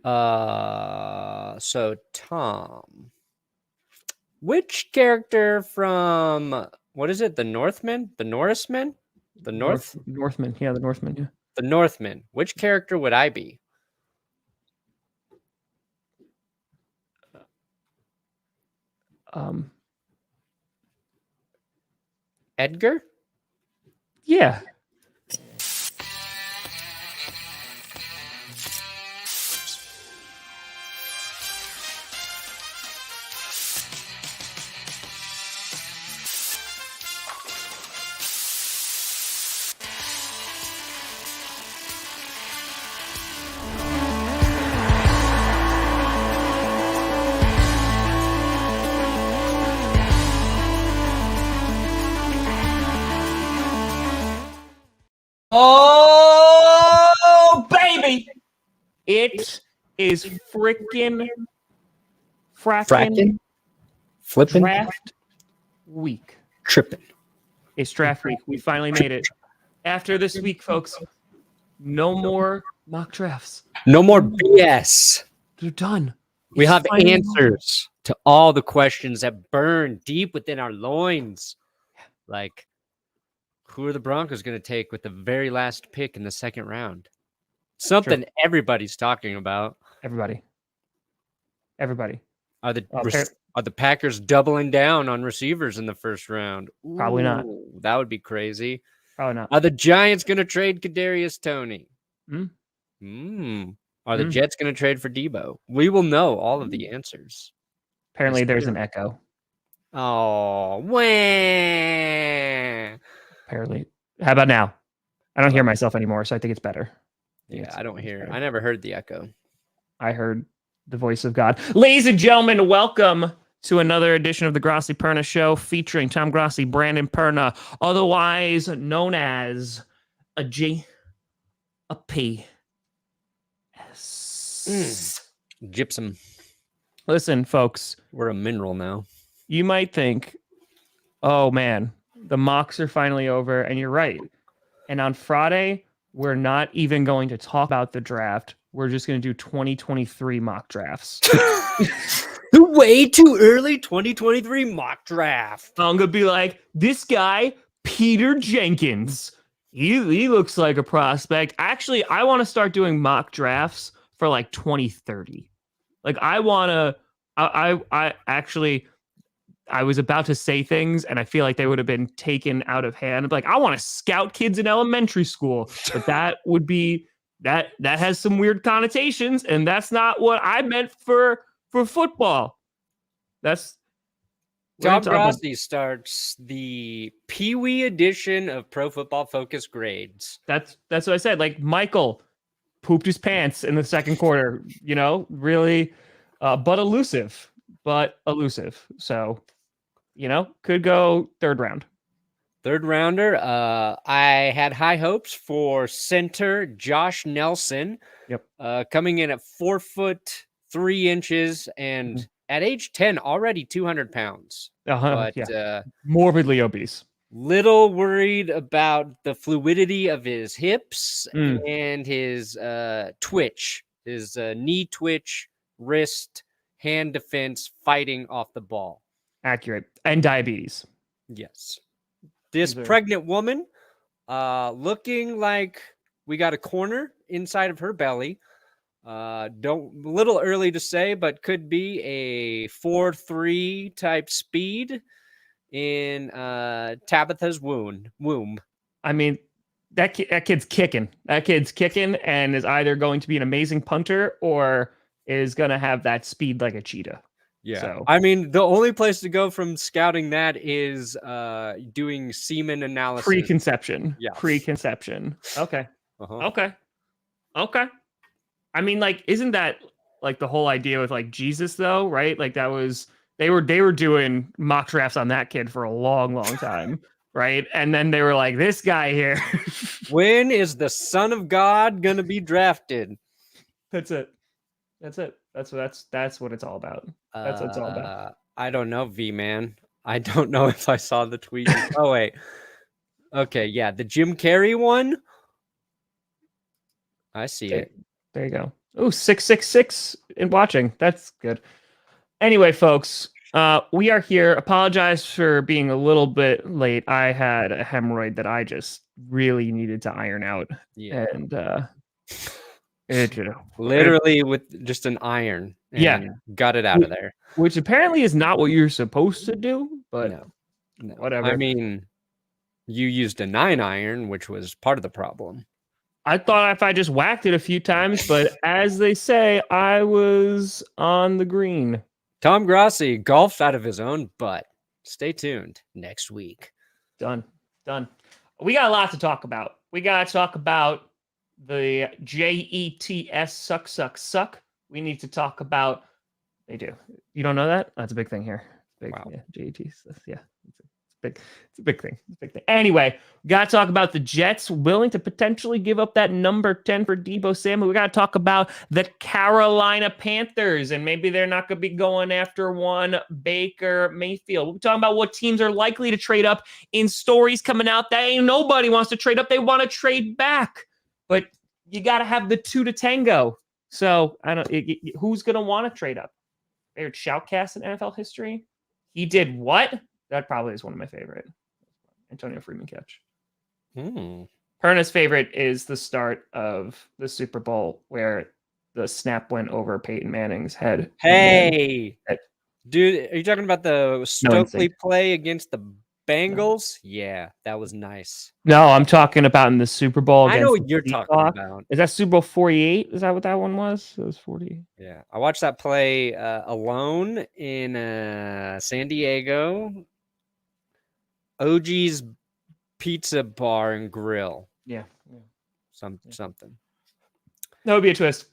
So Tom, which character from what is it? The Northmen? The Norsemen? The Northman. Yeah, the Northman. Yeah. The Northmen. Which character would I be? Edgar? Yeah. Oh, baby. It is frickin' Flipping draft week. tripping. It's draft week. We finally made it. After this week, folks, no more mock drafts. No more BS. They're done. We have answers to all the questions that burn deep within our loins. Like, who are the Broncos going to take with the very last pick in the second round? Something everybody's talking about. Everybody. Are the Packers doubling down on receivers in the first round? Ooh, probably not. That would be crazy. Probably not. Are the Giants going to trade Kadarius Toney? Hmm? Are the Jets going to trade for Deebo? We will know all of the answers. Apparently, there's an echo. Oh, when? Apparently. How about now? I don't hear myself anymore, so I think it's better. Yeah, I don't hear. I never heard the echo. I heard the voice of God. Ladies and gentlemen, welcome to another edition of the Grossi Perna Show featuring Tom Grossi, Brandon Perna, otherwise known as a G, a P, S. Gypsum. Listen, folks. We're a mineral now. You might think, oh man, the mocks are finally over, and you're right. And on Friday, we're not even going to talk about the draft. We're just going to do 2023 mock drafts. Way too early 2023 mock draft. I'm going to be like, this guy, Peter Jenkins, he looks like a prospect. Actually, I want to start doing mock drafts for like 2030. Like, I want to, I was about to say things and I feel like they would have been taken out of hand. Like, I want to scout kids in elementary school, but that would be that has some weird connotations, and that's not what I meant for football. That's Tom Grossi starts the Pee-wee edition of Pro Football Focus grades. That's what I said. Like, Michael pooped his pants in the second quarter, really but elusive. So, could go third round. Third rounder. I had high hopes for center Josh Nelson. Yep. Coming in at 4'3" and at age 10, already 200 pounds. But morbidly obese. Little worried about the fluidity of his hips and his twitch, his knee twitch, wrist, hand defense, fighting off the ball. Accurate. And diabetes. Yes. This pregnant woman looking like we got a corner inside of her belly. Little early to say, but could be a 4.3 type speed in Tabitha's womb. I mean, that kid's kicking. That kid's kicking and is either going to be an amazing punter or is going to have that speed like a cheetah. Yeah. So. I mean, the only place to go from scouting that is doing semen analysis. Preconception. Yeah. Preconception. Okay. Okay. I mean, like, isn't that like the whole idea with like Jesus though, right? Like that was they were doing mock drafts on that kid for a long, long time, right? And then they were like, this guy here. When is the Son of God gonna be drafted? That's it. That's what it's all about. That's what it's all about. I don't know, V-Man. I don't know if I saw the tweet. Oh, wait. Okay, yeah, the Jim Carrey one. I see it. There you go. Oh, 666 in watching. That's good. Anyway, folks, we are here. Apologize for being a little bit late. I had a hemorrhoid that I just really needed to iron out. Yeah. And literally with just an iron. And got it out of there. Which apparently is not what you're supposed to do, but no. Whatever. I mean, you used a 9 iron, which was part of the problem. I thought if I just whacked it a few times, but as they say, I was on the green. Tom Grossi golfed out of his own butt. Stay tuned next week. Done. We got a lot to talk about. We got to talk about the JETS suck. We need to talk about. They do. You don't know that? That's a big thing here. Big, wow. Yeah, JETS. Yeah. It's a big thing. Anyway, we got to talk about the Jets willing to potentially give up that number 10 for Deebo Samuel. We got to talk about the Carolina Panthers, and maybe they're not going to be going after one Baker Mayfield. We're talking about what teams are likely to trade up in stories coming out that ain't nobody wants to trade up. They want to trade back, but you got to have the 2 to tango. So I don't. Who's going to want to trade up? Favorite shoutcast in NFL history. He did what? That probably is one of my favorite. Antonio Freeman catch. Perna's favorite is the start of the Super Bowl where the snap went over Peyton Manning's head. Hey, dude, are you talking about the Stokely play against the Bengals? No. Yeah, that was nice. No, I'm talking about in the Super Bowl. I know what you're talking about. Is that Super Bowl 48? Is that what that one was? It was 40. Yeah, I watched that play alone in San Diego. OG's Pizza Bar and Grill. Yeah. Something. That would be a twist.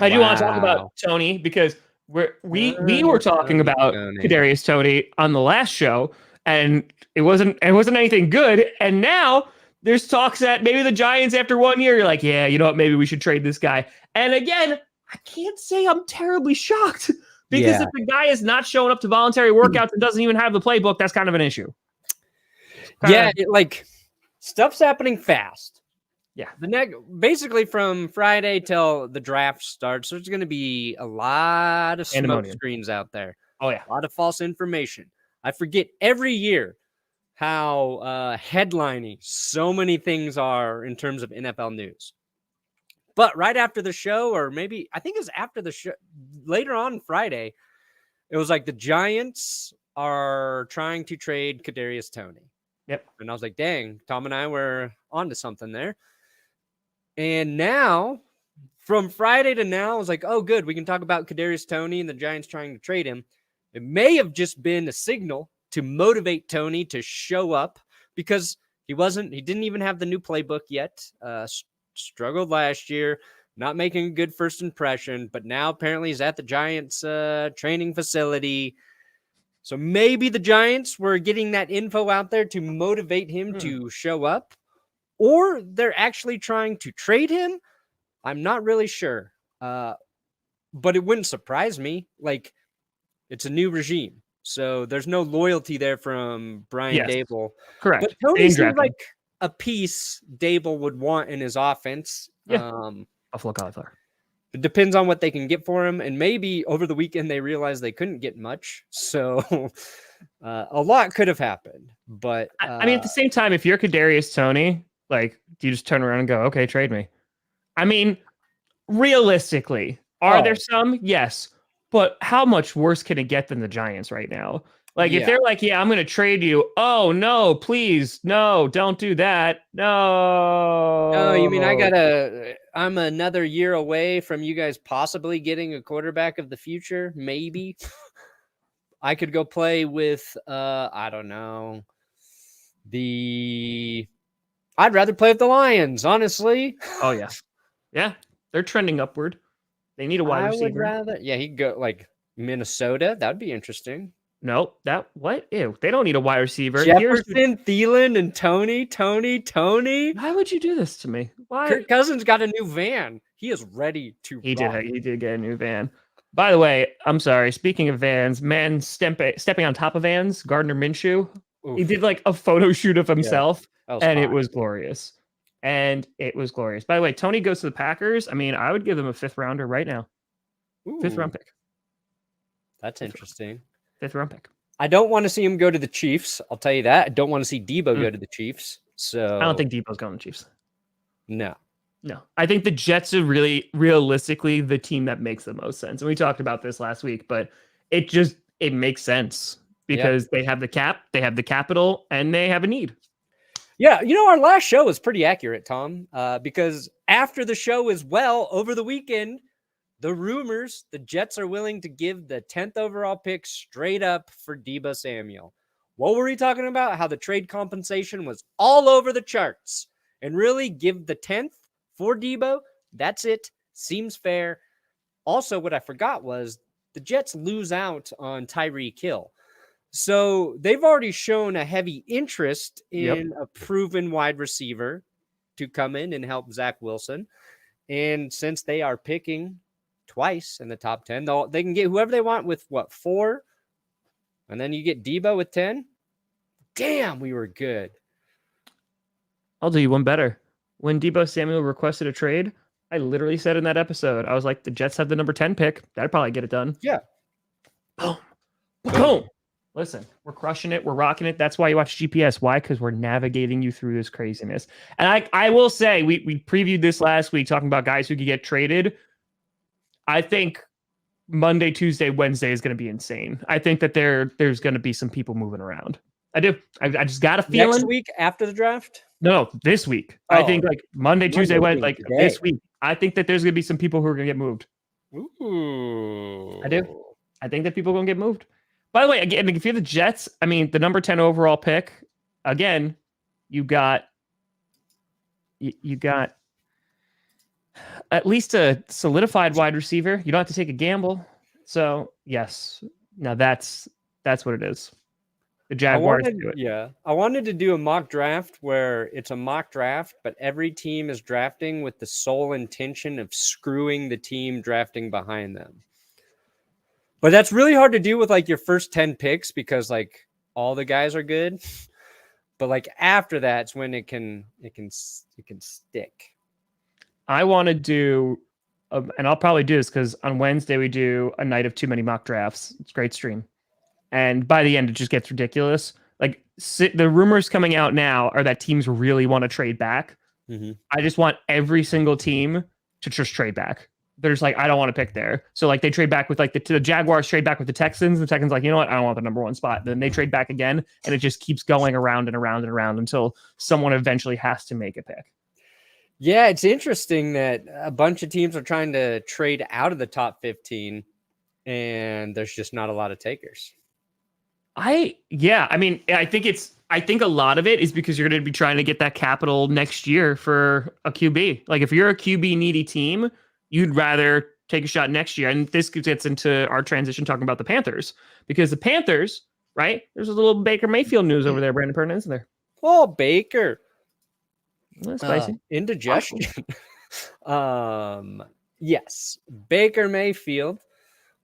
I do want to talk about Toney because we were talking about Kadarius Toney on the last show, and it wasn't anything good. And now there's talks that maybe the Giants, after 1 year, you're like, yeah, you know what, maybe we should trade this guy. And again, I can't say I'm terribly shocked because if the guy is not showing up to voluntary workouts and doesn't even have the playbook, that's kind of an issue. Stuff's happening fast. Yeah. Basically from Friday till the draft starts, there's going to be a lot of smoke screens out there. Oh, yeah. A lot of false information. I forget every year how headlining so many things are in terms of NFL news. But right after the show, or maybe I think it was after the show, later on Friday, it was like the Giants are trying to trade Kadarius Toney. Yep. And I was like, dang, Tom and I were onto something there. And now, from Friday to now, I was like, oh, good. We can talk about Kadarius Toney and the Giants trying to trade him. It may have just been a signal to motivate Toney to show up because he didn't even have the new playbook yet. Struggled last year, not making a good first impression, but now apparently he's at the Giants training facility. So maybe the Giants were getting that info out there to motivate him to show up, or they're actually trying to trade him. I'm not really sure, but it wouldn't surprise me. Like, it's a new regime, so there's no loyalty there from Brian Daboll. Correct. But Toney seems like a piece Daboll would want in his offense. Yeah. Buffalo cauliflower. It depends on what they can get for him. And maybe over the weekend, they realized they couldn't get much. So a lot could have happened. But I mean, at the same time, if you're Kadarius Toney, like, do you just turn around and go, okay, trade me? I mean, realistically, are there some? Yes. But how much worse can it get than the Giants right now? Like, if they're like, yeah, I'm going to trade you. Oh, no, please. No, don't do that. No. Oh, you mean I'm another year away from you guys possibly getting a quarterback of the future? Maybe. I could go play with, I don't know. I'd rather play with the Lions, honestly. Oh, yeah. Yeah, they're trending upward. They need a wide receiver. I would rather, he'd go like Minnesota. That'd be interesting. No, what? Ew, they don't need a wide receiver. Jefferson, Thielen, and Toney. Why would you do this to me? Why? Kirk Cousins got a new van. He is ready to He did get a new van. By the way, I'm sorry. Speaking of vans, man stepping on top of vans, Gardner Minshew. Oof. He did like a photo shoot of himself, and it was glorious. and it was glorious. By the way, Toney goes to the Packers. I mean, I would give them a 5th rounder right now. Ooh, 5th round pick. That's interesting. 5th round pick. I don't want to see him go to the Chiefs. I'll tell you that. I don't want to see Deebo go to the Chiefs. So I don't think Deebo's going to the Chiefs. No. I think the Jets are really realistically the team that makes the most sense. And we talked about this last week, but it makes sense because they have the cap, they have the capital, and they have a need. Yeah, our last show was pretty accurate, Tom, because after the show as well, over the weekend, the rumors, the Jets are willing to give the 10th overall pick straight up for Deebo Samuel. What were we talking about? How the trade compensation was all over the charts. And really give the 10th for Deebo. That's it. Seems fair. Also, what I forgot was the Jets lose out on Tyreek Hill. So they've already shown a heavy interest in a proven wide receiver to come in and help Zach Wilson. And since they are picking twice in the top 10, they can get whoever they want with 4? And then you get Deebo with 10? Damn, we were good. I'll do you one better. When Deebo Samuel requested a trade, I literally said in that episode, I was like, the Jets have the number 10 pick. That'd probably get it done. Yeah. Boom. Boom. Listen, we're crushing it. We're rocking it. That's why you watch GPS. Why? Because we're navigating you through this craziness. And I will say, we previewed this last week talking about guys who could get traded. I think Monday, Tuesday, Wednesday is going to be insane. I think that there's going to be some people moving around. I do. I just got a feeling. Next week after the draft? No, this week. Oh, I think like Monday, Tuesday, Wednesday, like today. this week. I think that there's going to be some people who are going to get moved. Ooh. I do. I think that people are going to get moved. By the way, again, if you're the Jets, I mean, the number 10 overall pick, again, you got at least a solidified wide receiver. You don't have to take a gamble. So, yes. Now that's what it is. The Jaguars do it. Yeah. I wanted to do a mock draft where it's a mock draft, but every team is drafting with the sole intention of screwing the team drafting behind them. But that's really hard to do with like your first 10 picks because like all the guys are good. But like after that's when it can stick. I want to do, and I'll probably do this because on Wednesday we do a night of too many mock drafts. It's a great stream. And by the end, it just gets ridiculous. Like the rumors coming out now are that teams really want to trade back. Mm-hmm. I just want every single team to just trade back. They're just like, I don't want to pick there. So like they trade back with like the Jaguars trade back with the Texans. The Texans like, you know what? I don't want the number 1 spot. Then they trade back again. And it just keeps going around and around and around until someone eventually has to make a pick. Yeah, it's interesting that a bunch of teams are trying to trade out of the top 15 and there's just not a lot of takers. I think a lot of it is because you're going to be trying to get that capital next year for a QB. Like if you're a QB needy team, you'd rather take a shot next year. And this gets into our transition talking about the Panthers because the Panthers, right? There's a little Baker Mayfield news over there, Brandon Perna, isn't there? Oh, Baker. Spicy. Indigestion. Yes. Baker Mayfield,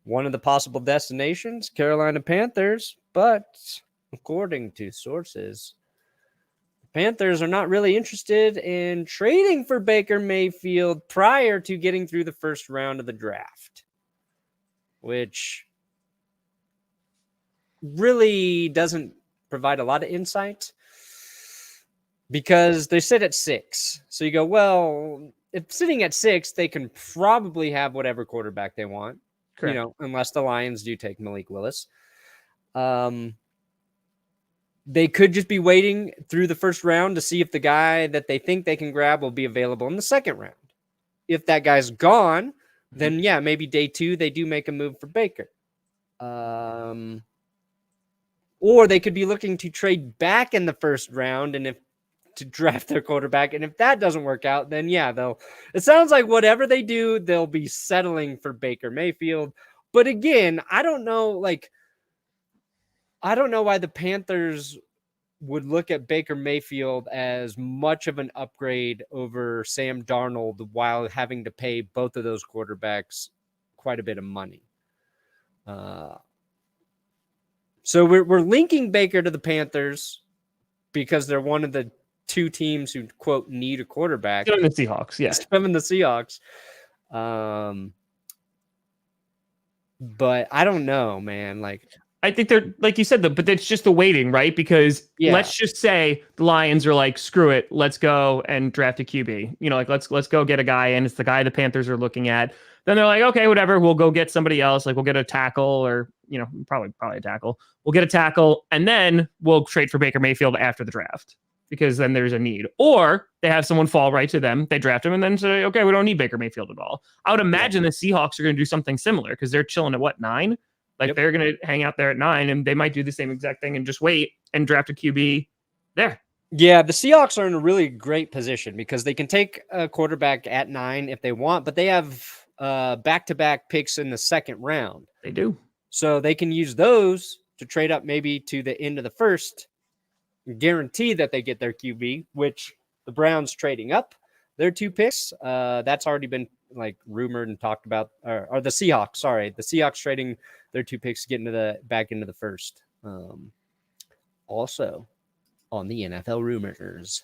one of the possible destinations, Carolina Panthers, but according to sources, Panthers are not really interested in trading for Baker Mayfield prior to getting through the first round of the draft, which really doesn't provide a lot of insight because they sit at 6. So you go, well, if sitting at 6, they can probably have whatever quarterback they want. Correct. Unless the Lions do take Malik Willis. They could just be waiting through the first round to see if the guy that they think they can grab will be available in the second round. If that guy's gone, then yeah, maybe day 2, they do make a move for Baker. Or they could be looking to trade back in the first round and to draft their quarterback. And if that doesn't work out, then yeah, it sounds like whatever they do, they'll be settling for Baker Mayfield. But again, I don't know why the Panthers would look at Baker Mayfield as much of an upgrade over Sam Darnold while having to pay both of those quarterbacks quite a bit of money. So we're linking Baker to the Panthers because they're one of the two teams who quote need a quarterback. Them the Seahawks, yeah. Them and the Seahawks. But I don't know, man. Like, I think they're like you said, but it's just the waiting, right? Because let's just say the Lions are like, screw it, let's go and draft a QB. You know, like let's go get a guy in. It's the guy the Panthers are looking at. Then they're like, okay, whatever, we'll go get somebody else. Like we'll get a tackle, or you know, probably a tackle. We'll get a tackle, and then we'll trade for Baker Mayfield after the draft because then there's a need. Or they have someone fall right to them, they draft him, and then say, okay, we don't need Baker Mayfield at all. I would imagine the Seahawks are going to do something similar because they're chilling at what, 9? Like they're going to hang out there at 9, and they might do the same exact thing and just wait and draft a QB there. Yeah, the Seahawks are in a really great position because they can take a quarterback at 9 if they want, but they have back-to-back picks in the second round. They do. So they can use those to trade up maybe to the end of the first, guarantee that they get their QB, which the Browns trading up their 2 picks. That's already been like rumored and talked about, or the Seahawks, the Seahawks trading their 2 picks to get back into the first. Also on the NFL rumors.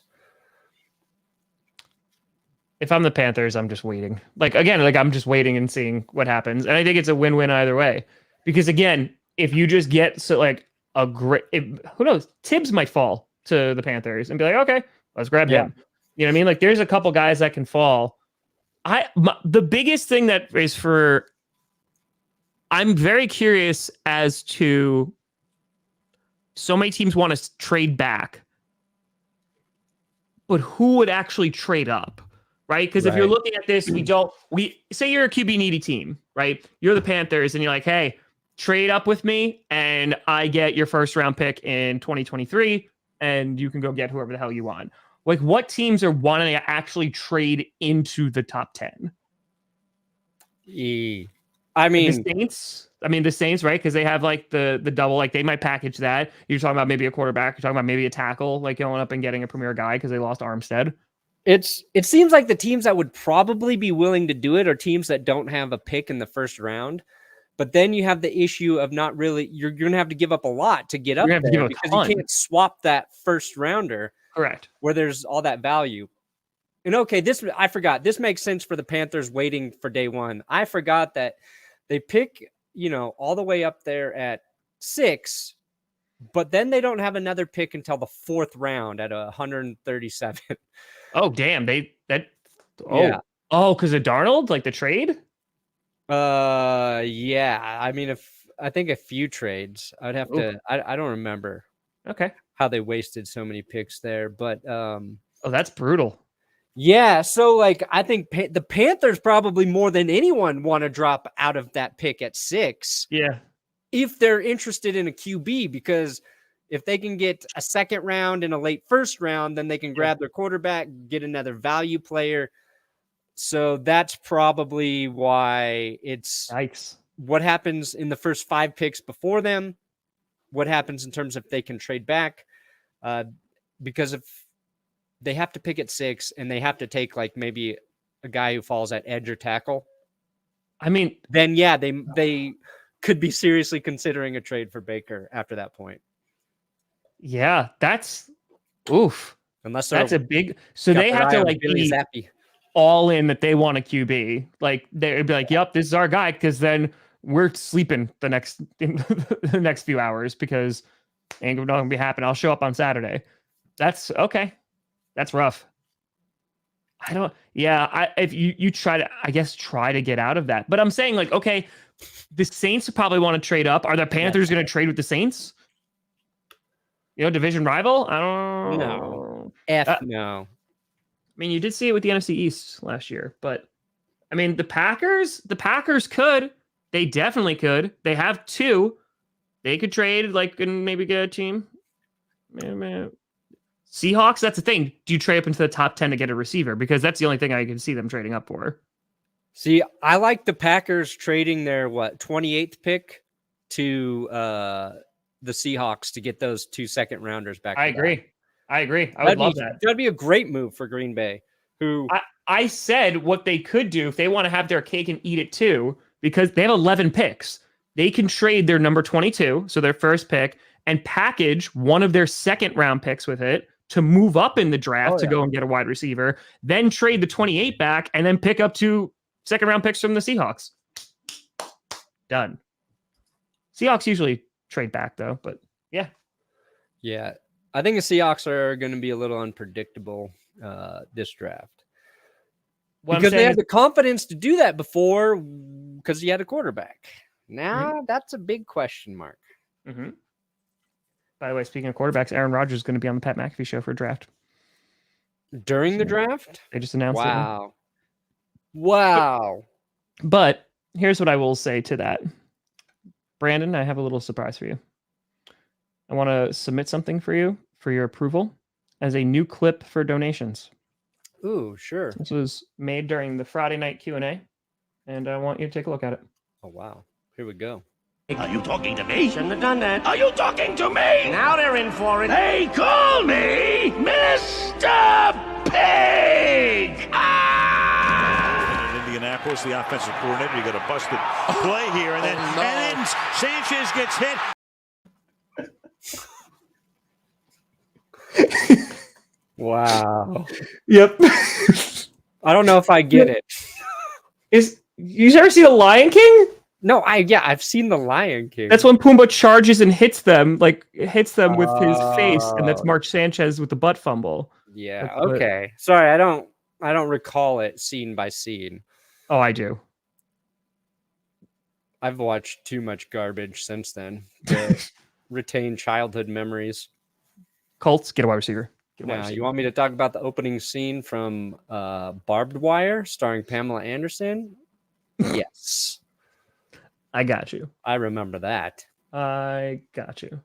If I'm the Panthers, I'm just waiting. Like, again, like I'm just waiting and seeing what happens. And I think it's a win-win either way. Because again, if you just get a great, who knows, Tibbs might fall to the Panthers and be like, okay, let's grab him. You know what I mean? Like there's a couple guys that can fall. The biggest thing that is I'm very curious as to, so many teams want to trade back, but who would actually trade up, right? Because if you're looking at this, we say you're a QB needy team, right? You're the Panthers and you're like, hey, trade up with me and I get your first round pick in 2023 and you can go get whoever the hell you want. Like what teams are wanting to actually trade into the top 10? I mean, the Saints, right? Because they have like the double, like they might package that. You're talking about maybe a quarterback. You're talking about maybe a tackle, like going up and getting a premier guy because they lost Armstead. It seems like the teams that would probably be willing to do it are teams that don't have a pick in the first round. But then you have the issue of not really, you're going to have to give up a lot to get up there because you can't swap that first rounder. Correct. Where there's all that value. And okay, I forgot. This makes sense for the Panthers waiting for day one. I forgot that they pick, all the way up there at 6, but then they don't have another pick until the 4th round at 137. Oh, damn. Yeah. Oh, because of Darnold, like the trade? Yeah. I mean, I think a few trades. I'd have to, I don't remember. Okay. How they wasted so many picks there, but that's brutal. Yeah, so like I think the Panthers probably more than anyone want to drop out of that pick at 6. Yeah. If they're interested in a QB, because if they can get a second round and a late first round, then they can grab their quarterback, get another value player. So that's probably why it's what happens in the first 5 picks before them, what happens in terms of if they can trade back, because if they have to pick at 6 and they have to take like maybe a guy who falls at edge or tackle. I mean, then they could be seriously considering a trade for Baker after that point. Yeah, that's oof. Unless that's a big, so they have to like be all in that they want a QB. Like they'd be like, yep, this is our guy. Cause then we're sleeping the next few hours because ain't gonna be happening. I'll show up on Saturday. That's okay. That's rough. If you try to get out of that. But I'm saying like, okay, the Saints probably want to trade up. Are the Panthers going to trade with the Saints? Division rival? I don't know. No. I mean, you did see it with the NFC East last year, but I mean, the Packers could. They definitely could. They have 2. They could trade like and maybe get a team. Man. Seahawks, that's the thing. Do you trade up into the top 10 to get a receiver? Because that's the only thing I can see them trading up for. See, I like the Packers trading their 28th pick to the Seahawks to get those 2 second rounders back. I agree. I would love that. That'd be a great move for Green Bay. I said what they could do if they want to have their cake and eat it too, because they have 11 picks. They can trade their number 22, so their first pick, and package one of their second round picks with it to move up in the draft to yeah. go and get a wide receiver, then trade the 28 back, and then pick up 2 second-round picks from the Seahawks. Done. Seahawks usually trade back, though, but yeah. Yeah. I think the Seahawks are going to be a little unpredictable this draft. Because they had the confidence to do that before because he had a quarterback. Now, that's a big question mark. Mm-hmm. By the way, speaking of quarterbacks, Aaron Rodgers is going to be on the Pat McAfee show for a draft. During the draft? They just announced it. Wow. But here's what I will say to that. Brandon, I have a little surprise for you. I want to submit something for you for your approval as a new clip for donations. Ooh, sure. This was made during the Friday night Q&A, and I want you to take a look at it. Oh, wow. Here we go. Are you talking to me? Shouldn't have done that. Are you talking to me? Now they're in for it. They call me Mr. Pig! In Indianapolis, the offensive coordinator, you got a busted play here, and then Sanchez gets hit. Wow. Yep. I don't know if I get it. You ever see The Lion King? No, I've seen The Lion King. That's when Pumbaa charges and hits them with his face, and that's Mark Sanchez with the butt fumble. Yeah, okay. Sorry, I don't recall it scene by scene. Oh, I do. I've watched too much garbage since then to retain childhood memories. Colts, get a wide receiver. Now, you want me to talk about the opening scene from Barbed Wire starring Pamela Anderson? Yes. I got you. I remember that. I got you.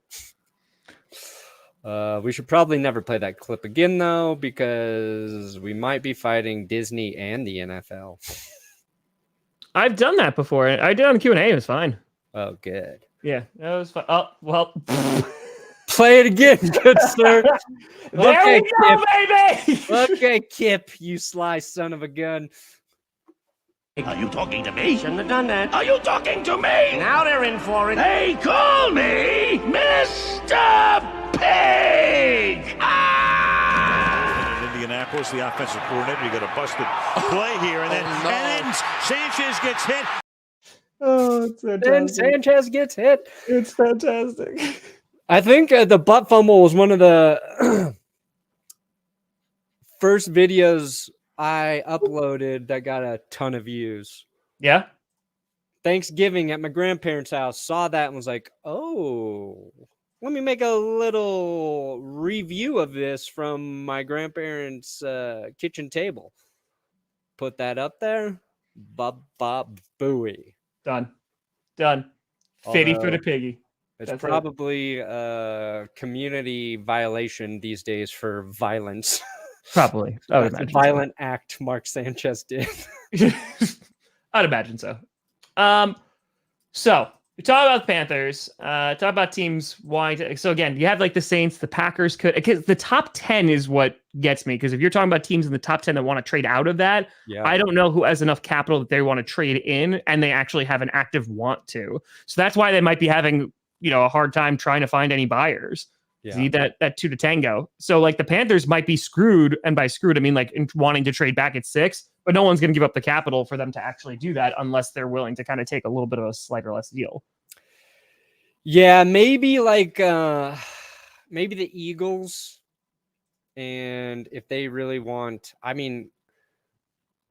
We should probably never play that clip again, though, because we might be fighting Disney and the NFL. I've done that before. I did on the Q&A. It was fine. Oh, good. Yeah, that was fine. Oh, well. Play it again, good sir. There we go, baby! Okay, Kip, you sly son of a gun. Are you talking to me? Shouldn't have done that. Are you talking to me? Now they're in for it. They call me Mr. Pig! In Indianapolis, the offensive coordinator, you got a busted play here, and then Sanchez gets hit. Oh, it's fantastic. Then Sanchez gets hit. It's fantastic. I think the butt fumble was one of the first videos I uploaded that got a ton of views. Yeah? Thanksgiving at my grandparents' house, saw that and was like, oh, let me make a little review of this from my grandparents' kitchen table. Put that up there. Booey. Done. Fitty for the piggy. It's probably a community violation these days for violence. Probably. I would That's a violent act Mark Sanchez did. I'd imagine so. So we talk about the Panthers, talk about teams wanting to. So again, you have like the Saints, the Packers could, because the top 10 is what gets me. Because if you're talking about teams in the top 10 that want to trade out of that, I don't know who has enough capital that they want to trade in and they actually have an active want to. So that's why they might be having, a hard time trying to find any buyers. Yeah. Need that 2 to tango. So like the Panthers might be screwed, and by screwed I mean like wanting to trade back at 6, but no one's going to give up the capital for them to actually do that unless they're willing to kind of take a little bit of a slight or less deal. Yeah, maybe like maybe the Eagles, and if they really want, I mean,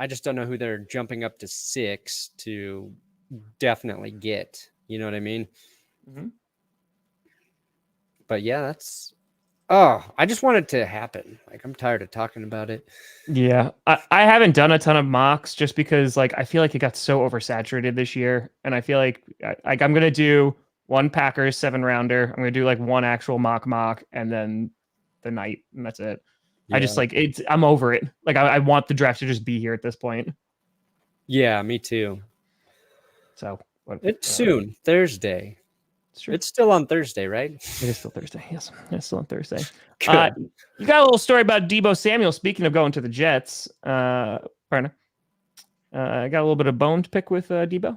I just don't know who they're jumping up to 6 to definitely get. You know what I mean? Mm-hmm. But yeah, I just want it to happen. Like, I'm tired of talking about it. Yeah. I haven't done a ton of mocks just because like, I feel like it got so oversaturated this year. And I feel like I'm going to do one Packers 7-rounder. I'm going to do like one actual mock and then the night, and that's it. Yeah. I just like I'm over it. Like I want the draft to just be here at this point. Yeah, me too. So it's soon, Thursday. It's still on Thursday, right? It is still Thursday. Yes, it's still on Thursday. You got a little story about Deebo Samuel. Speaking of going to the Jets, Perna. I got a little bit of bone to pick with Deebo.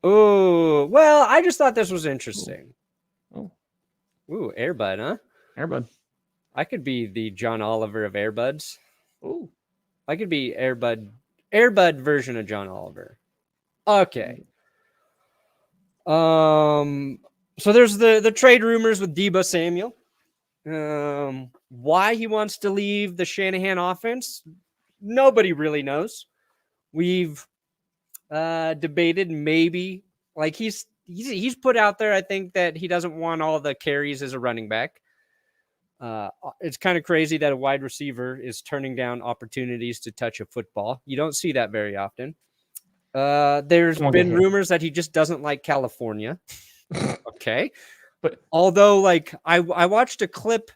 Oh, well, I just thought this was interesting. Ooh, Airbud, huh? Airbud. I could be the John Oliver of Airbuds. Ooh. I could be Airbud version of John Oliver. Okay. So there's the trade rumors with Deebo Samuel. Why he wants to leave the Shanahan offense, nobody really knows. We've debated maybe, like he's put out there, I think, that he doesn't want all the carries as a running back. It's kind of crazy that a wide receiver is turning down opportunities to touch a football. You don't see that very often. There's been rumors that he just doesn't like California. Okay. But although, like, I watched a clip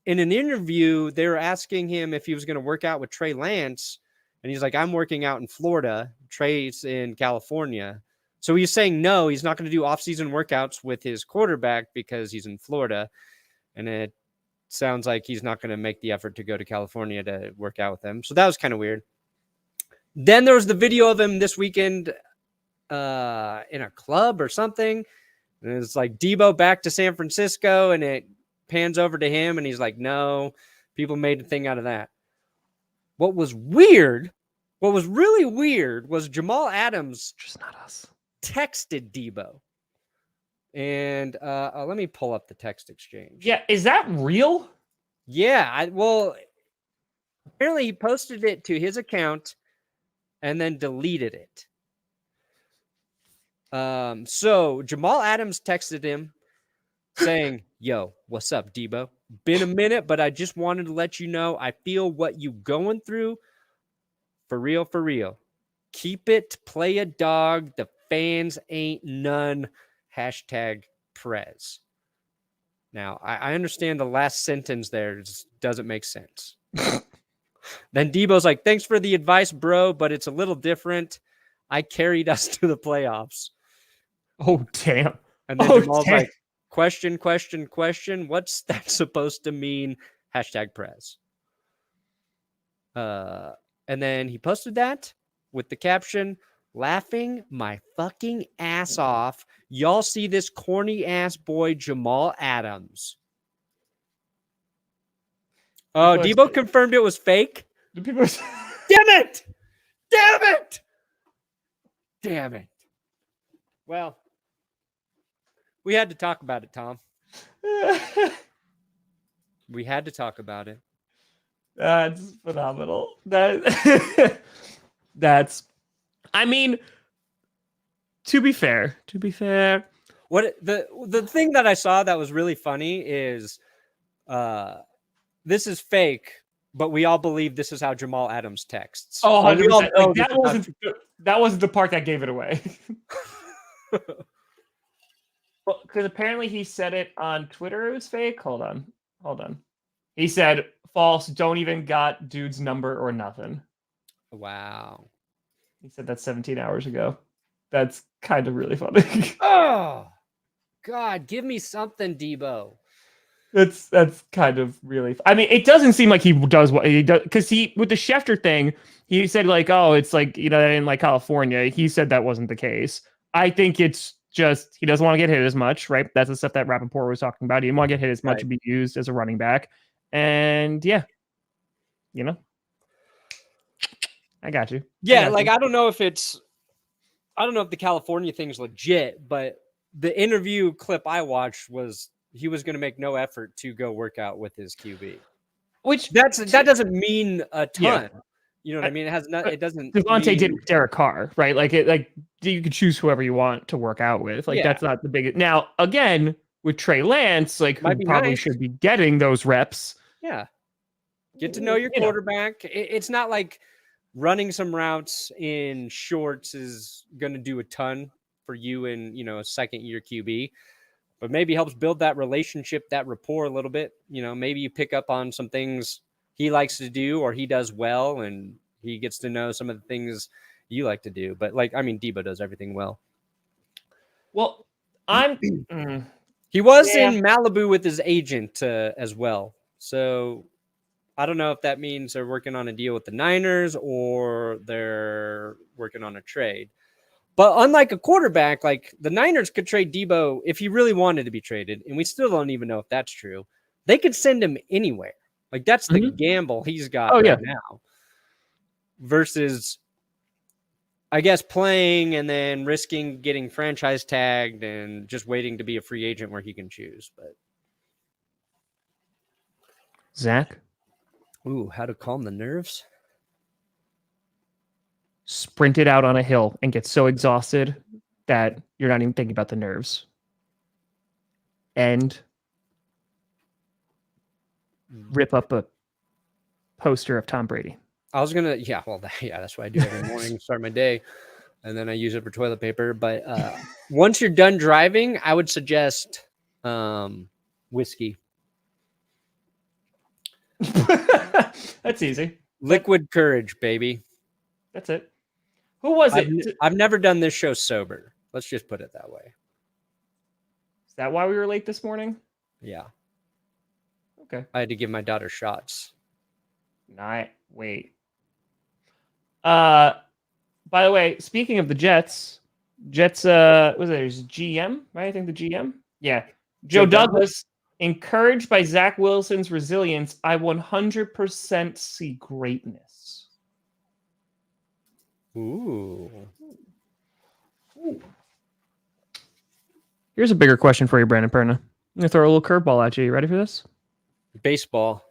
in an interview, they were asking him if he was going to work out with Trey Lance. And he's like, I'm working out in Florida. Trey's in California. So he's saying no, he's not going to do off-season workouts with his quarterback because he's in Florida. And it sounds like he's not going to make the effort to go to California to work out with him. So that was kind of weird. Then there was the video of him this weekend in a club or something. And it's like Deebo back to San Francisco, and it pans over to him, and he's like, no, people made a thing out of that. What was weird, what was really weird was Jamal Adams just not us. Texted Deebo. And let me pull up the text exchange. Yeah, is that real? Yeah, well, apparently he posted it to his account and then deleted it. So Jamal Adams texted him saying, yo, what's up, Deebo? Been a minute, but I just wanted to let you know I feel what you going through. For real, for real. Keep it, play a dog. The fans ain't none. Hashtag Prez. Now, I understand the last sentence there just doesn't make sense. Then Deebo's like, thanks for the advice, bro, but it's a little different. I carried us to the playoffs. Oh, damn. And then Jamal's like, question. What's that supposed to mean? Hashtag Prez. And then he posted that with the caption, laughing my fucking ass off. Y'all see this corny ass boy, Jamal Adams. Oh, Deebo confirmed it was fake. Damn it! Damn it! Damn it. Well, we had to talk about it, Tom. We had to talk about it. That's phenomenal. That's, I mean, to be fair, what the thing that I saw that was really funny is this is fake, but we all believe this is how Jamal Adams texts. Oh, 100%. Like, that wasn't the part that gave it away. Well, because apparently he said it on Twitter. It was fake. Hold on. He said false. Don't even got dude's number or nothing. Wow. He said that 17 hours ago. That's kind of really funny. Oh, God, give me something, Deebo. That's kind of really. I mean, it doesn't seem like he does what he does because with the Schefter thing, he said like, oh, it's like in like California. He said that wasn't the case. I think it's just he doesn't want to get hit as much, right? That's the stuff that Rappaport was talking about. He didn't want to get hit as much and be used as a running back. And yeah, I got you. Yeah, I don't know if the California thing's legit, but the interview clip I watched was he was going to make no effort to go work out with his QB. Which that doesn't mean a ton. Yeah. You know what I mean? It doesn't. Devontae did with Derek Carr, right? Like you could choose whoever you want to work out with. Like that's not the biggest. Now again, with Trey Lance, like who probably should be getting those reps. Yeah, get to know your quarterback. It's not like running some routes in shorts is going to do a ton for you in a second year QB. But maybe helps build that relationship, that rapport a little bit. Maybe you pick up on some things he likes to do or he does well, and he gets to know some of the things you like to do. But Deebo does everything well. Well, he was in Malibu with his agent as well. So I don't know if that means they're working on a deal with the Niners or they're working on a trade. But unlike a quarterback, the Niners could trade Deebo if he really wanted to be traded, and we still don't even know if that's true. they could send him anywhere. Like that's the gamble he's got now. Versus, I guess, playing and then risking getting franchise tagged and just waiting to be a free agent where he can choose. But Zach? Ooh, how to calm the nerves? Sprint it out on a hill and get so exhausted that you're not even thinking about the nerves. And rip up a poster of Tom Brady. I was going to, that's what I do every morning, start my day. And then I use it for toilet paper. But once you're done driving, I would suggest whiskey. That's easy. Liquid courage, baby. That's it. Who was it? I've never done this show sober. Let's just put it that way. Is that why we were late this morning? Yeah. Okay. I had to give my daughter shots. Wait. By the way, speaking of the Jets, was there's GM, right? I think the GM. Yeah. Joe Douglas, encouraged by Zach Wilson's resilience, I 100% see greatness. Ooh. Here's a bigger question for you, Brandon Perna. I'm going to throw a little curveball at you. You ready for this? Baseball.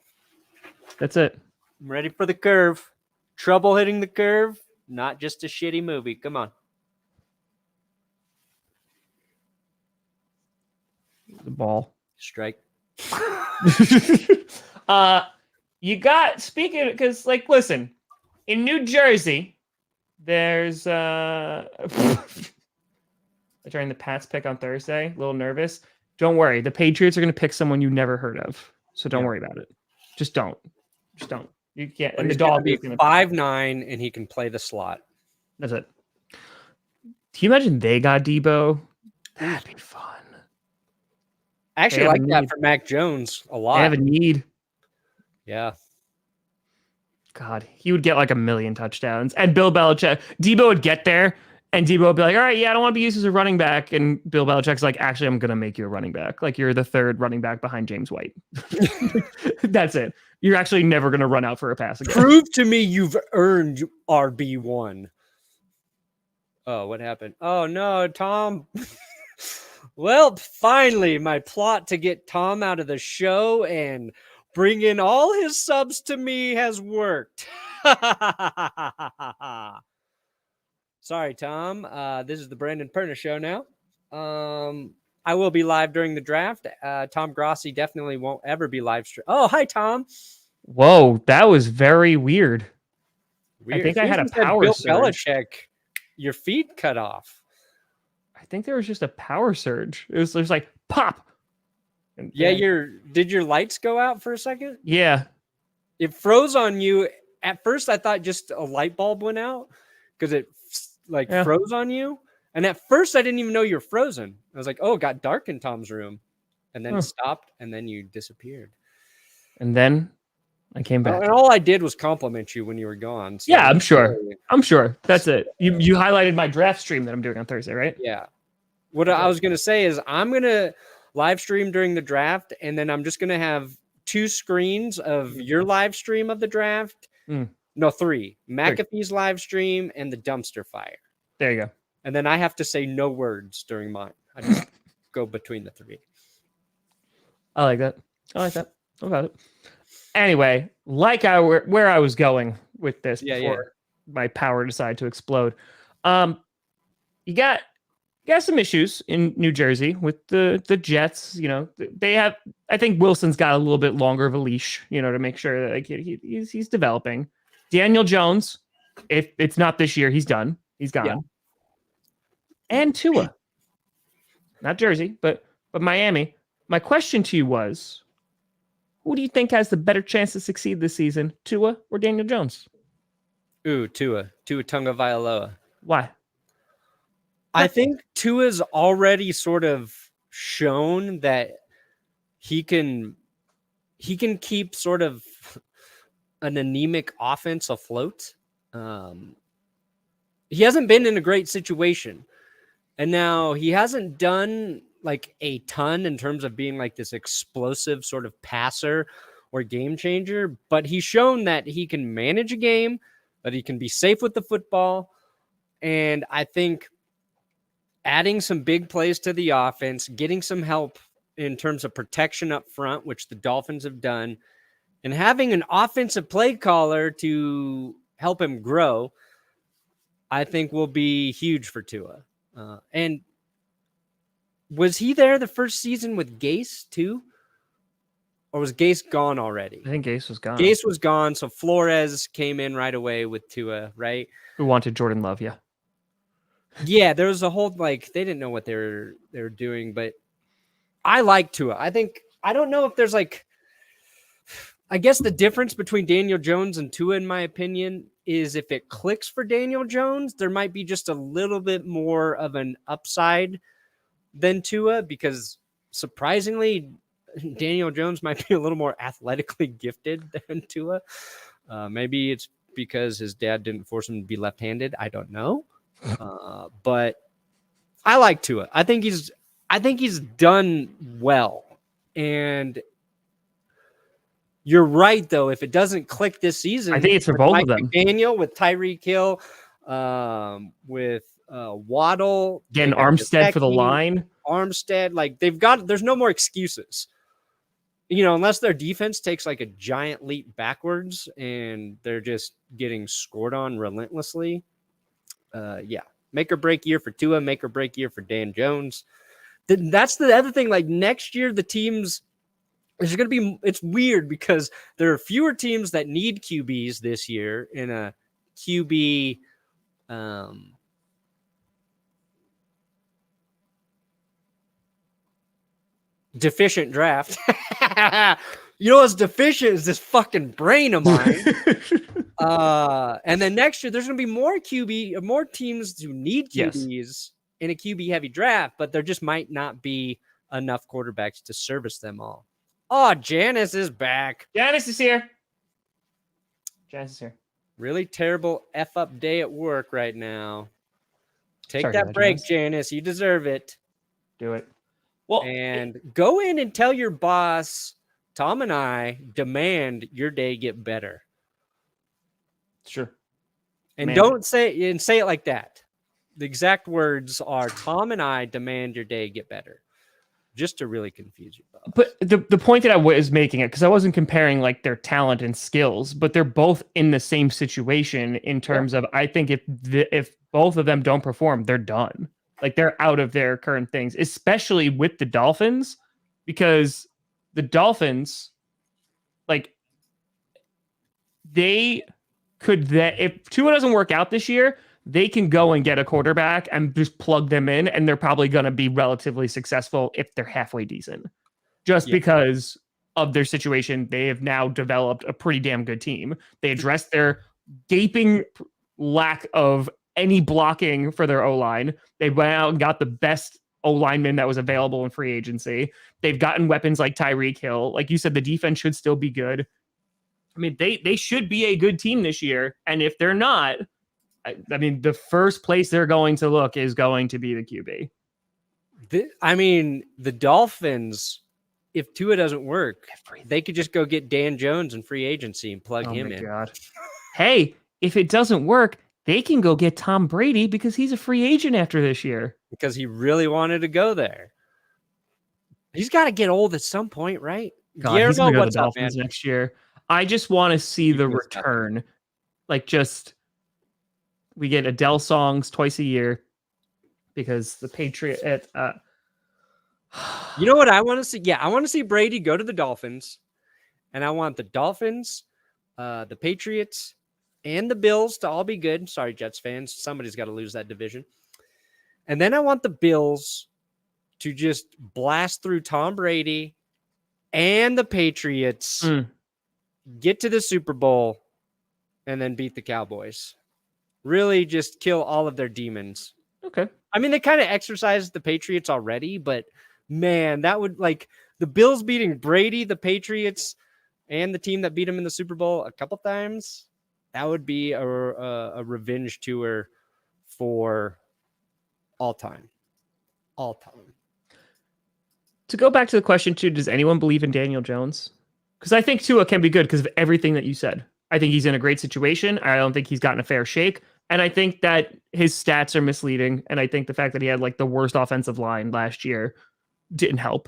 That's it. I'm ready for the curve. Trouble hitting the curve. Not just a shitty movie. Come on. The ball. Strike. You got, speaking, because, like, listen, in New Jersey, there's, they're trying the Pats pick on Thursday. A little nervous. Don't worry. The Patriots are going to pick someone you never heard of. So don't worry about it. Just don't. You can't. And the dog is going to be 5'9" and he can play the slot. That's it. Can you imagine they got Deebo? That'd be fun. I actually like that for Mac Jones a lot. They have a need. Yeah. God, he would get like 1 million touchdowns. And Bill Belichick, Deebo would get there, and Deebo would be like, all right, I don't want to be used as a running back. And Bill Belichick's like, actually, I'm going to make you a running back. Like, you're the third running back behind James White. That's it. You're actually never going to run out for a pass again. Prove to me you've earned RB1. Oh, what happened? Oh, no, Tom. Well, finally, my plot to get Tom out of the show and bring in all his subs to me has worked. Sorry, Tom. This is the Brandon Perna Show now. I will be live during the draft. Tom Grossi definitely won't ever be live stream. Oh, hi, Tom. Whoa, that was very weird. I think I had a power Bill surge. Belichick, your feet cut off. I think there was just a power surge. It was like pop. And yeah, did your lights go out for a second? Yeah. It froze on you. At first, I thought just a light bulb went out because it froze on you. And at first, I didn't even know you were frozen. I was like, oh, it got dark in Tom's room. And then it stopped, and then you disappeared. And then I came back. And all I did was compliment you when you were gone. So yeah, I'm sure. That's it. You highlighted my draft stream that I'm doing on Thursday, right? Yeah. What I was going to say is I'm going to live stream during the draft, and then I'm just going to have 2 screens of your live stream of the draft. No, 3. McAfee's live stream and the dumpster fire. There you go. And then I have to say no words during mine. I just go between the 3. I like that. I got it. Anyway, where I was with this before my power decided to explode. You got some issues in New Jersey with the Jets. You know, they have. I think Wilson's got a little bit longer of a leash, to make sure that he's developing. Daniel Jones, if it's not this year, he's done. He's gone. Yeah. And Tua, not Jersey, but Miami. My question to you was, who do you think has the better chance to succeed this season, Tua or Daniel Jones? Ooh, Tua Tagovailoa. Why? I think Tua's already sort of shown that he can keep sort of an anemic offense afloat. He hasn't been in a great situation. And now he hasn't done like a ton in terms of being like this explosive sort of passer or game changer, but he's shown that he can manage a game, that he can be safe with the football. And I think adding some big plays to the offense, getting some help in terms of protection up front, which the Dolphins have done, and having an offensive play caller to help him grow, I think will be huge for Tua. And was he there the first season with Gase too? Or was Gase gone already? I think Gase was gone. Gase was gone, so Flores came in right away with Tua, right? Who wanted Jordan Love, yeah. Yeah, there was a whole, like, they didn't know what they were doing, but I like Tua. I don't know if there's like, I guess the difference between Daniel Jones and Tua, in my opinion, is if it clicks for Daniel Jones, there might be just a little bit more of an upside than Tua, because surprisingly, Daniel Jones might be a little more athletically gifted than Tua. Maybe it's because his dad didn't force him to be left-handed. I don't know. But I like Tua. I think he's done well. And you're right, though. If it doesn't click this season, I think it's for both of them. Daniel with Tyreek Hill, with Waddle, Getting Armstead for the line. Armstead, like there's no more excuses. You know, unless their defense takes like a giant leap backwards and they're just getting scored on relentlessly. Yeah, make or break year for Tua, make or break year for Dan Jones. That's the other thing. Like next year, the teams, there's going to be, it's weird because there are fewer teams that need QBs this year in a QB deficient draft. You know what's deficient is this fucking brain of mine. And then next year there's going to be more teams who need QBs in a QB heavy draft, but there just might not be enough quarterbacks to service them all. Oh, Janice is back. Janice is here. Janice is here. Really terrible F up day at work right now. Take Sorry, that break, Janice. Janice. You deserve it. Do it. Well, And go in and tell your boss, Tom and I demand your day get better. sure. And Man. don't say it like that. The exact words are Tom and I demand your day get better. Just to really confuse you, boss. But the point that I was making it, because I wasn't comparing like their talent and skills, but they're both in the same situation in terms of, I think if both of them don't perform, they're done. Like they're out of their current things, especially with the Dolphins, because the Dolphins, like they could, if Tua doesn't work out this year, they can go and get a quarterback and just plug them in, and they're probably going to be relatively successful if they're halfway decent. Just because of their situation, they have now developed a pretty damn good team. They addressed their gaping lack of any blocking for their O-line. They went out and got the best O-lineman that was available in free agency. They've gotten weapons like Tyreek Hill. Like you said, the defense should still be good. I mean, they should be a good team this year. And if they're not, I mean, the first place they're going to look is going to be the QB. The Dolphins, if Tua doesn't work, they could just go get Dan Jones in free agency and plug him in. God. Hey, if it doesn't work, they can go get Tom Brady because he's a free agent after this year. Because he really wanted to go there. He's got to get old at some point, right? God, he's going to go to the up, Dolphins man? next year. I just want to see the return. Like, just, we get Adele songs twice a year because the Patriot You know what I want to see? Yeah, I want to see Brady go to the Dolphins, and I want the Dolphins, the Patriots, and the Bills to all be good. Sorry, Jets fans. Somebody's got to lose that division. And then I want the Bills to just blast through Tom Brady and the Patriots, get to the Super Bowl, and then beat the Cowboys. Really just kill all of their demons. Okay. I mean, they kind of exercised the Patriots already, but man, that would, like, the Bills beating Brady, the Patriots, and the team that beat him in the Super Bowl a couple times. That would be a revenge tour for all time. All time. To go back to the question too, does anyone believe in Daniel Jones? Because I think Tua can be good because of everything that you said. I think he's in a great situation. I don't think he's gotten a fair shake. And I think that his stats are misleading. And I think the fact that he had like the worst offensive line last year didn't help.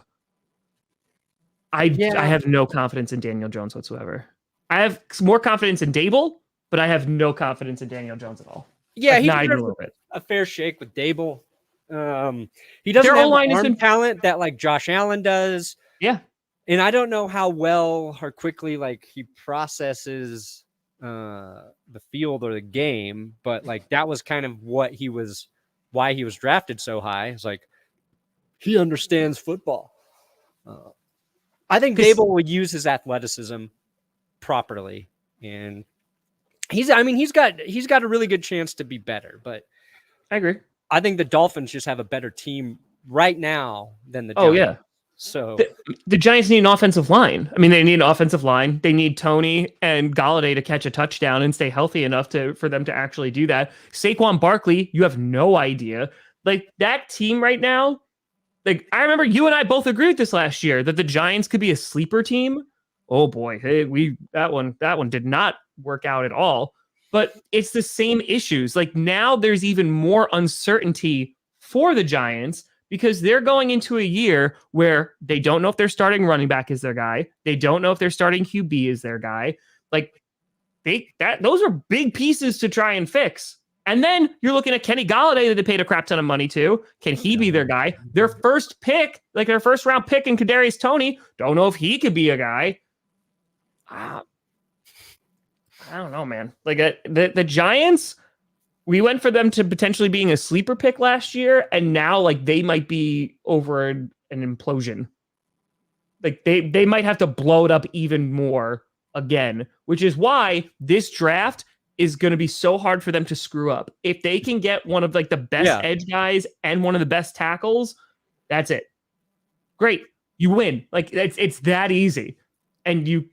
I have no confidence in Daniel Jones whatsoever. I have more confidence in Dable, but I have no confidence in Daniel Jones at all. Yeah, like, he not even a deserves little bit. a fair shake with Dable. He doesn't Their have O-line the has arm been- talent that like Josh Allen does. Yeah. And I don't know how well or quickly like he processes the field or the game, but like that was kind of why he was drafted so high. It's like he understands football. I think Dable would use his athleticism properly, and he's got a really good chance to be better. But I agree. I think the Dolphins just have a better team right now than the Oh, Giants. yeah. So the Giants need an offensive line. I mean, they need an offensive line. They need Toney and Galladay to catch a touchdown and stay healthy enough for them to actually do that. Saquon Barkley, you have no idea. Like that team right now, like I remember you and I both agreed with this last year that the Giants could be a sleeper team. Oh boy, hey, that one did not work out at all. But it's the same issues. Like now there's even more uncertainty for the Giants because they're going into a year where they don't know if their starting running back is their guy. They don't know if their starting QB is their guy. Like those are big pieces to try and fix. And then you're looking at Kenny Galladay that they paid a crap ton of money to. Can he be their guy? Their first pick, like their first round pick in Kadarius Toney, don't know if he could be a guy. I don't know, man. Like the Giants, we went for them to potentially being a sleeper pick last year, and now like they might be over an implosion. Like they might have to blow it up even more again, which is why this draft is going to be so hard for them to screw up. If they can get one of like the best edge guys and one of the best tackles, that's it. Great. You win. Like it's that easy. And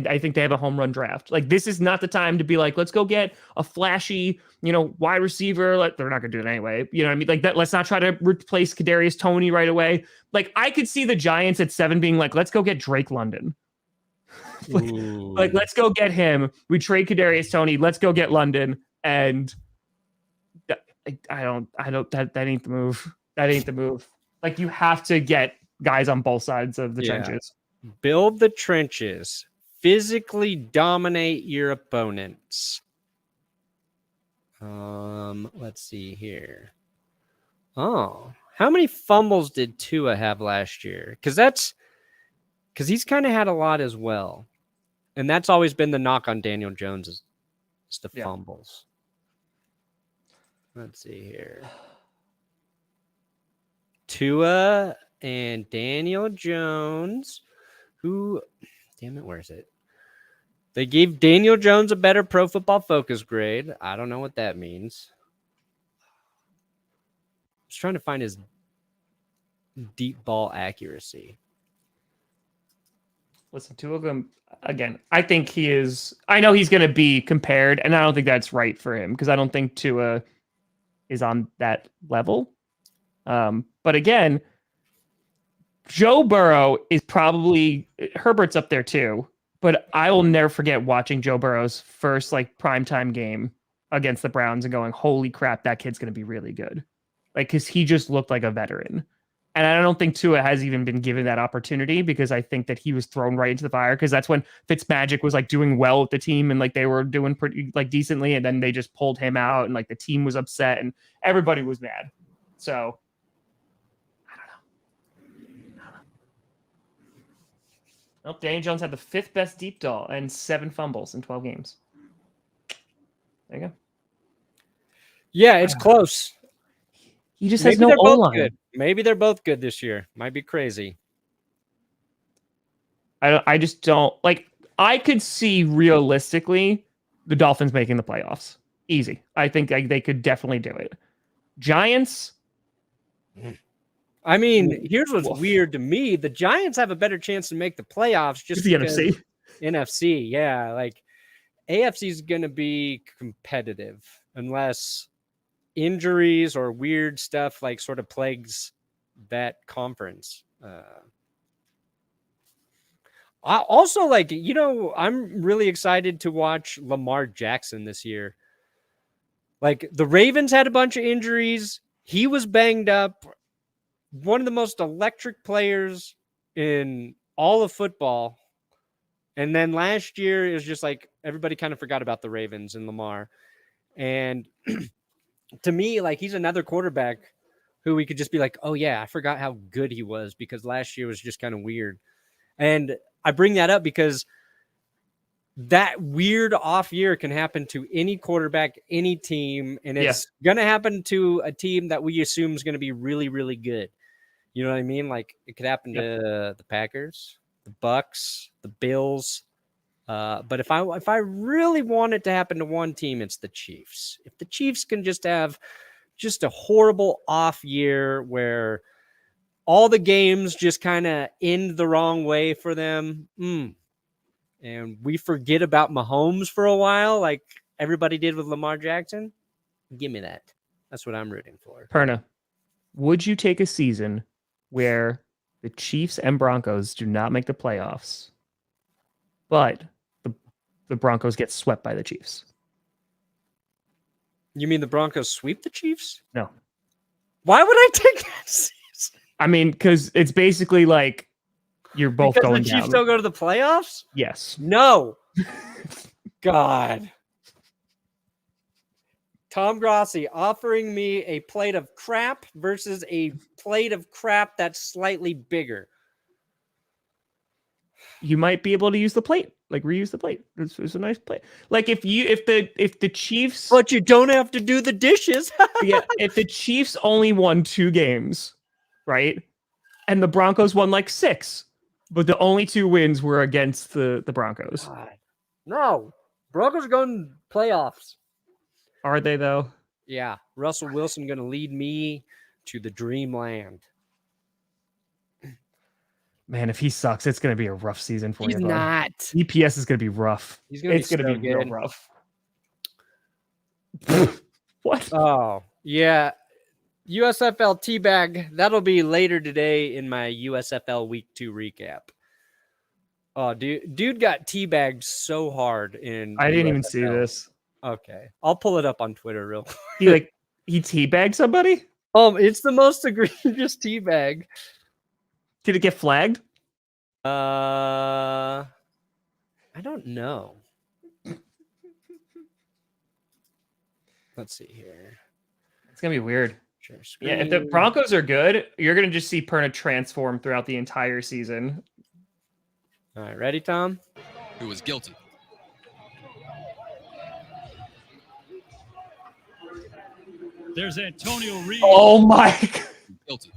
I think they have a home run draft. Like this is not the time to be like, let's go get a flashy, wide receiver. Like they're not going to do it anyway. You know what I mean? Like that. Let's not try to replace Kadarius Toney right away. Like I could see the Giants at 7 being like, let's go get Drake London. like let's go get him. We trade Kadarius Toney. Let's go get London. And I don't. That ain't the move. That ain't the move. Like you have to get guys on both sides of the trenches. Build the trenches. Physically dominate your opponents. Let's see here. Oh, how many fumbles did Tua have last year? Because he's kind of had a lot as well. And that's always been the knock on Daniel Jones is the fumbles. Let's see here. Tua and Daniel Jones, where is it? They gave Daniel Jones a better Pro Football Focus grade. I don't know what that means. I was trying to find his deep ball accuracy. Listen, Tua again. I think he is. I know he's going to be compared, and I don't think that's right for him because I don't think Tua is on that level. But again, Joe Burrow is probably Herbert's up there too. But I will never forget watching Joe Burrow's first like primetime game against the Browns and going, "Holy crap, that kid's going to be really good!" Like because he just looked like a veteran. And I don't think Tua has even been given that opportunity because I think that he was thrown right into the fire because that's when Fitzmagic was like doing well with the team and like they were doing pretty like decently. And then they just pulled him out and like the team was upset and everybody was mad. So I don't know. Well, Daniel Jones had the 5th best deep ball and 7 fumbles in 12 games. There you go. Yeah, it's close. He just has no O-line. Good. Maybe they're both good this year. Might be crazy. I just don't like. I could see realistically the Dolphins making the playoffs. Easy. I think they could definitely do it. Giants. I mean, here's what's weird to me. The Giants have a better chance to make the playoffs just the because NFC. NFC, yeah. Like AFC is going to be competitive unless injuries or weird stuff like sort of plagues that conference. Also, like, I'm really excited to watch Lamar Jackson this year. Like, the Ravens had a bunch of injuries. He was banged up. One of the most electric players in all of football. And then last year, it was just like everybody kind of forgot about the Ravens and Lamar. And to me, like, he's another quarterback who we could just be like, oh, yeah, I forgot how good he was because last year was just kind of weird. And I bring that up because that weird off year can happen to any quarterback, any team, and it's going to happen to a team that we assume is going to be really, really good. You know what I mean? Like, it could happen to the Packers, the Bucks, the Bills. But if I really want it to happen to one team, it's the Chiefs. If the Chiefs can just have just a horrible off year where all the games just kind of end the wrong way for them, and we forget about Mahomes for a while, like everybody did with Lamar Jackson, give me that. That's what I'm rooting for. Perna, would you take a season where the Chiefs and Broncos do not make the playoffs, but the Broncos get swept by the Chiefs? You mean the Broncos sweep the Chiefs? No. Why would I take that season? I mean, because it's basically like you're both because going the Chiefs down. don't go to the playoffs? Yes. No. God. Tom Grossi offering me a plate of crap versus a plate of crap that's slightly bigger. You might be able to use the plate, like reuse the plate. It's a nice plate. Like if the Chiefs, but you don't have to do the dishes. yeah, if the Chiefs only won 2 games, right, and the Broncos won like 6, but the only 2 wins were against the Broncos. God. No, Broncos are going playoffs. Are they though? Yeah, Russell Wilson going to lead me to the dreamland. Man, if he sucks, it's going to be a rough season for you. He's not. EPS is going to be rough. He's going to be real rough. What? Oh, yeah. USFL teabag. That'll be later today in my USFL Week 2 recap. Oh, dude got teabagged so hard in I didn't USFL. even see this. Okay. I'll pull it up on Twitter real quick. He teabagged somebody? It's the most egregious teabag. Did it get flagged? I don't know. Let's see here. It's gonna be weird. Share Yeah, if the Broncos are good, you're gonna just see Perna transform throughout the entire season. All right, ready, Tom? Who was guilty? There's Antonio Reed. Oh my! Guilty.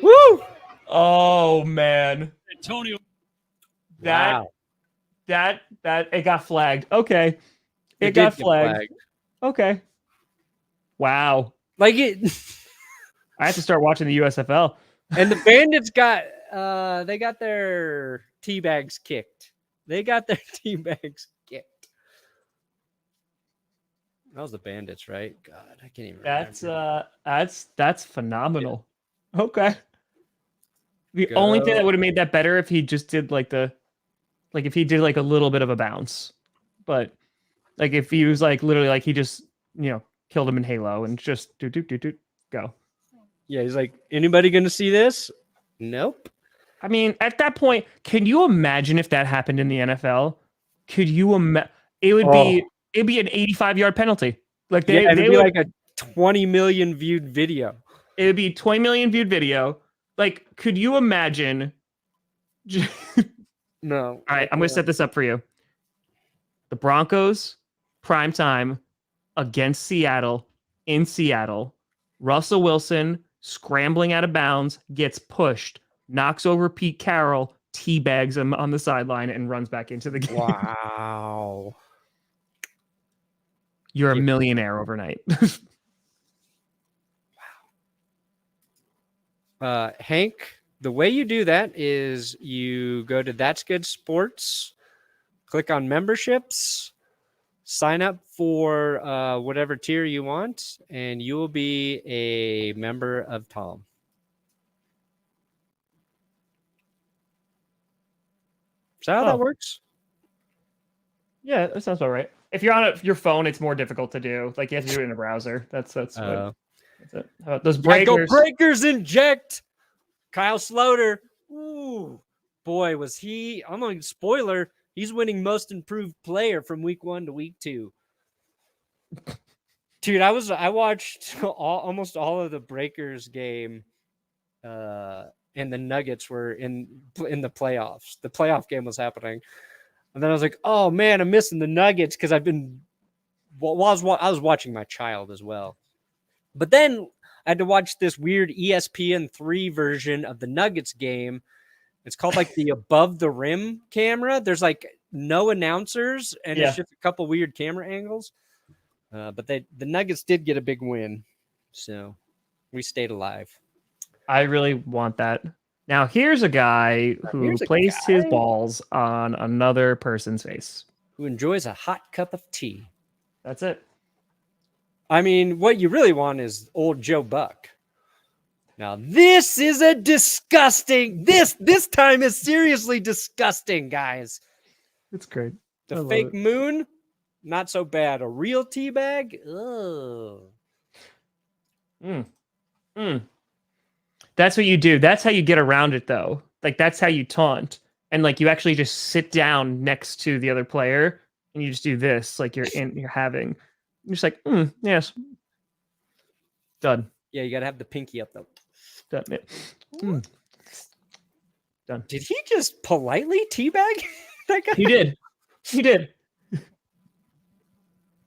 Woo! Oh man! Antonio. Wow. That it got flagged. Okay, it did got get flagged. Okay. Wow. Like it. I have to start watching the USFL. And the Bandits got they got their teabags kicked. That was the Bandits, right? God, I can't even remember. That's phenomenal. Yeah. Okay. The only thing that would have made that better if he just did if he did like a little bit of a bounce. But like if he was like literally like he just, killed him in Halo and just go. Yeah, he's like, anybody gonna see this? Nope. I mean, at that point, can you imagine if that happened in the NFL? Could you imagine? It'd be an 85-yard penalty. Like it'd be like a 20 million viewed video. It would be 20 million viewed video. Like, could you imagine? No. All right, I'm going to set this up for you. The Broncos, prime time against Seattle, in Seattle. Russell Wilson scrambling out of bounds, gets pushed, knocks over Pete Carroll, teabags him on the sideline, and runs back into the game. Wow. You're a millionaire overnight. Hank, the way you do that is you go to ThatsGoodSports, click on memberships, sign up for whatever tier you want, and you will be a member of Tom. Is that how that works? Yeah, that sounds about right. If you're on your phone, it's more difficult to do. Like you have to do it in a browser. That's it. Those breakers. Go Breakers inject. Kyle Sloter. Ooh, boy, was he? I'm going to spoiler. He's winning most improved player from week 1 to week 2. Dude, I watched almost all of the Breakers game, and the Nuggets were in the playoffs. The playoff game was happening, and then I was like, "Oh man, I'm missing the Nuggets," because I was watching my child as well. But then I had to watch this weird ESPN3 version of the Nuggets game. It's called like the above the rim camera. There's like no announcers, and it's just a couple weird camera angles. But the Nuggets did get a big win, so we stayed alive. I really want that. Now, here's a guy who placed his balls on another person's face. Who enjoys a hot cup of tea. That's it. I mean, what you really want is old Joe Buck. Now, this is a disgusting... This time is seriously disgusting, guys. It's great. The fake moon, not so bad. A real tea bag? Ugh. That's what you do. That's how you get around it, though. Like, that's how you taunt. And, like, you actually just sit down next to the other player, and you just do this, like you're having. You're just like, yes. Done. Yeah, you got to have the pinky up, though. Done. Yeah. Done. Did he just politely teabag that guy? He did.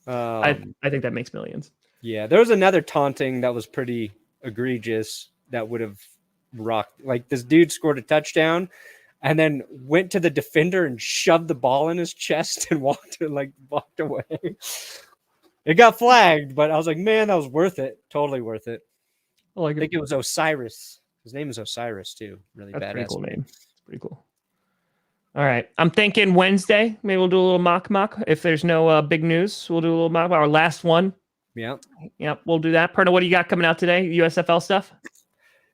I think that makes millions. Yeah, there was another taunting that was pretty egregious that would have rocked. Like this dude scored a touchdown and then went to the defender and shoved the ball in his chest and walked away. It got flagged, but I was like, man, that was worth it. Totally worth it. I think it was Osiris. His name is Osiris too. Really badass. Pretty cool name. It's pretty cool. All right. I'm thinking Wednesday. Maybe we'll do a little mock. If there's no big news, we'll do a little mock. Our last one. Yeah. Yep. We'll do that. Perna, what do you got coming out today? USFL stuff?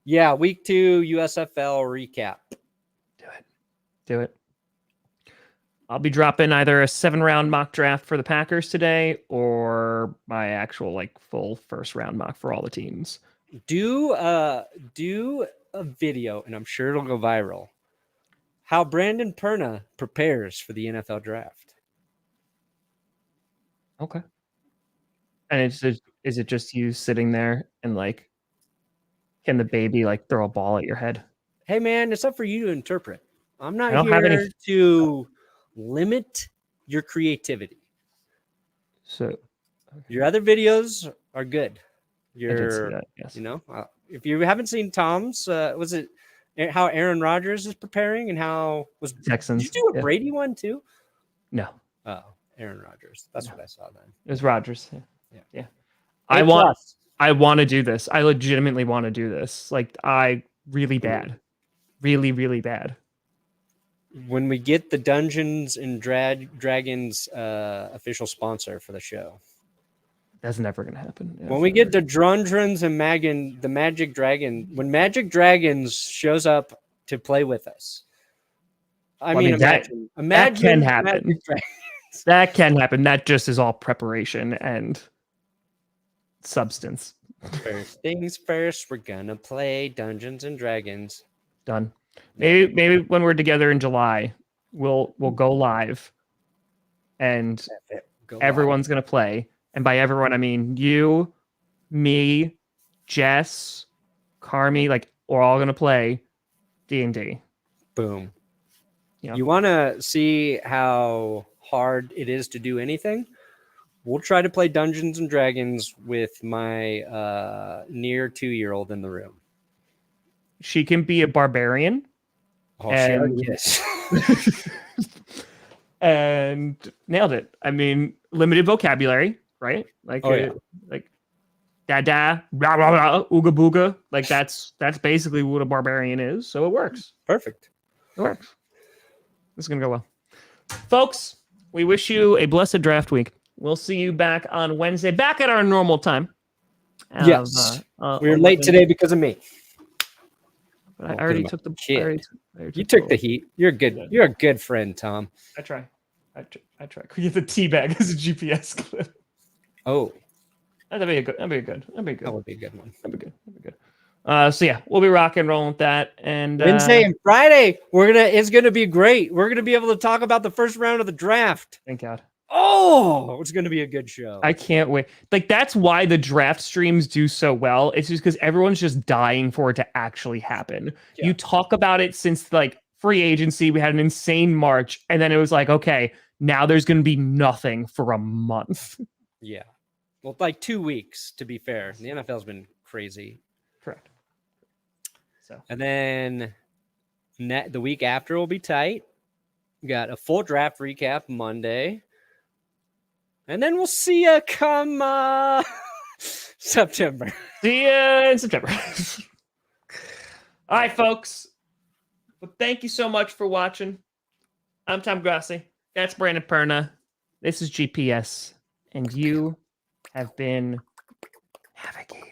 Yeah. Week 2 USFL recap. Do it. I'll be dropping either a 7-round mock draft for the Packers today or my actual full first round mock for all the teams. Do a video, and I'm sure it'll go viral. How Brandon Perna prepares for the NFL draft. Okay. And is it just you sitting there and can the baby throw a ball at your head? Hey man, it's up for you to interpret. I'm not here to limit your creativity. So your other videos are good. I did see that, yes. If you haven't seen Tom's, was it how Aaron Rodgers is preparing and how was Texans? Did you do a Brady one too? No. Oh, Aaron Rodgers. That's what I saw then. It was Rodgers. Yeah. I want to do this. I legitimately want to do this. Really bad. Really, really bad. When we get the Dungeons and Dragons official sponsor for the show. That's never going to happen. When we get the Drundrons and the Magic Dragon, when Magic Dragons shows up to play with us. Imagine that can happen. That can happen. That just is all preparation and substance. First things first, we're gonna play Dungeons and Dragons. Done. Maybe when we're together in July, we'll go live, and everyone's gonna play. And by everyone, I mean you, me, Jess, Carmi. We're all gonna play D&D. Boom. Yeah. You want to see how hard it is to do anything? We'll try to play Dungeons and Dragons with my near 2-year-old in the room. She can be a barbarian. Oh, and yes. And nailed it. I mean, limited vocabulary, right? Dada, rah, rah, rah, ooga booga. That's basically what a barbarian is. So it works. Perfect. It works. This is going to go well. Folks, we wish you a blessed draft week. we'll see you back on Wednesday, back at our normal time. Yes. We were late today because of me. But I already took the kid. You took the heat. You're good. You're a good friend, Tom. I try. Could you get the tea bag as a GPS clip? Oh, that'd be good. That would be a good one. That'd be good. So yeah, we'll be rock and rolling with that. And Wednesday and Friday, it's gonna be great. We're gonna be able to talk about the first round of the draft. Thank God. Oh, it's gonna be a good show. I can't wait. Like, that's why the draft streams do so well. It's just because everyone's just dying for it to actually happen. Yeah. You talk about it since like free agency. We had an insane March, and then it was like, okay, now there's gonna be nothing for a month. Yeah. Well, like 2 weeks, to be fair. The NFL's been crazy. Correct. So, and then the week after will be tight. We got a full draft recap Monday. And then we'll see you come September. See you in September. All right, folks. Well, thank you so much for watching. I'm Tom Grossi. That's Brandon Perna. This is GPS. And you have been navigating.